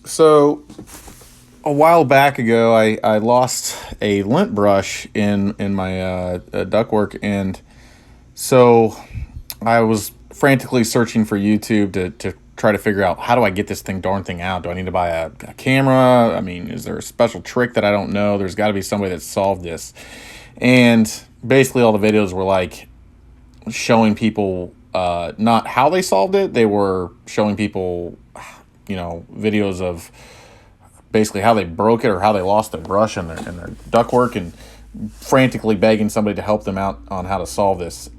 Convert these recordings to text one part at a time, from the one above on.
So a while back ago, I lost a lint brush in my ductwork, and so I was frantically searching for YouTube to try to figure out how do I get this darn thing out. Do I need to buy a camera? I mean, is there a special trick that I don't know? There's got to be somebody that solved this. And basically, all the videos were like showing people not how they solved it. They were showing people, videos of basically how they broke it or how they lost their brush and their ductwork, and frantically begging somebody to help them out on how to solve this.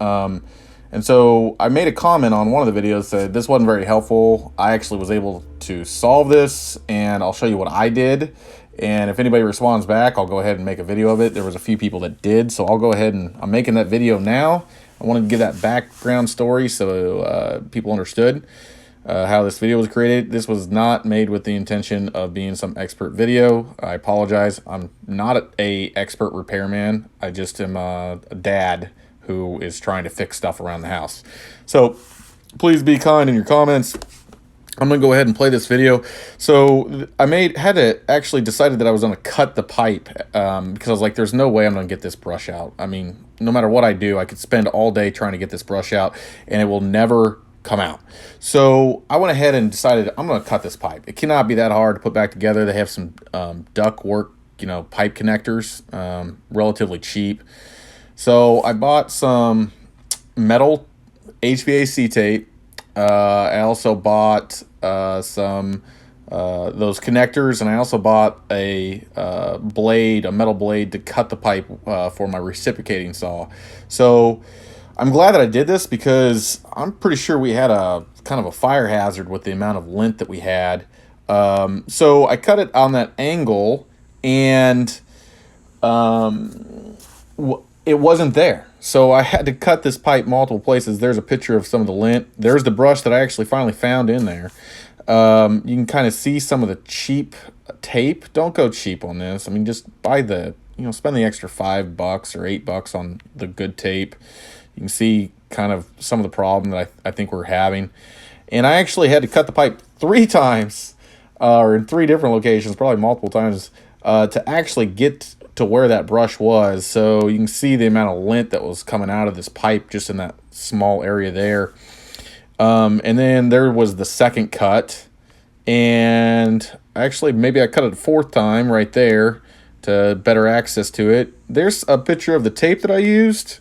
And so I made a comment on one of the videos that this wasn't very helpful. I actually was able to solve this, and I'll show you what I did. And if anybody responds back, I'll go ahead and make a video of it. There was a few people that did, so I'll go ahead and I'm making that video now. I wanted to give that background story so people understood how this video was created. This was not made with the intention of being some expert video. I apologize. I'm not a expert repairman. I just am a dad who is trying to fix stuff around the house. So please be kind in your comments. I'm gonna go ahead and play this video. So I had to actually decided that I was gonna cut the pipe because I was like, there's no way I'm gonna get this brush out. I mean, no matter what I do, I could spend all day trying to get this brush out and it will never come out. So I went ahead and decided I'm gonna cut this pipe. It cannot be that hard to put back together. They have some duct work, pipe connectors, relatively cheap. So I bought some metal HVAC tape. I also bought some those connectors, and I also bought a metal blade to cut the pipe for my reciprocating saw. So I'm glad that I did this because I'm pretty sure we had a kind of a fire hazard with the amount of lint that we had. So I cut it on that angle, and it wasn't there. So I had to cut this pipe multiple places. There's a picture of some of the lint. There's the brush that I actually finally found in there. You can kind of see some of the cheap tape. Don't go cheap on this. I mean, just buy spend the extra $5 or $8 on the good tape. You can see kind of some of the problem that I think we're having. And I actually had to cut the pipe 3 times, or in 3 different locations, probably multiple times, to actually get to where that brush was. So you can see the amount of lint that was coming out of this pipe just in that small area there. And then there was the second cut, and actually maybe I cut it a 4th time right there to better access to it. There's a picture of the tape that I used,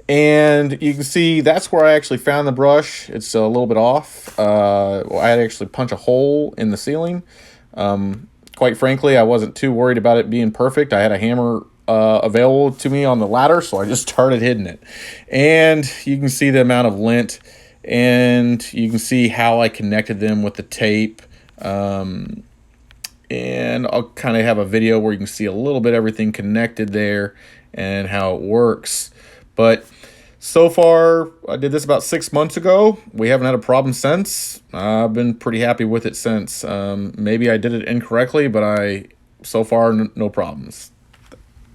and you can see that's where I actually found the brush. It's a little bit off. I had to actually punch a hole in the ceiling. Quite frankly, I wasn't too worried about it being perfect. I had a hammer available to me on the ladder, so I just started hitting it. And you can see the amount of lint, and you can see how I connected them with the tape. And I'll kind of have a video where you can see a little bit everything connected there and how it works. But so far, I did this about 6 months ago. We haven't had a problem since. I've been pretty happy with it since. Maybe I did it incorrectly, but so far, no problems.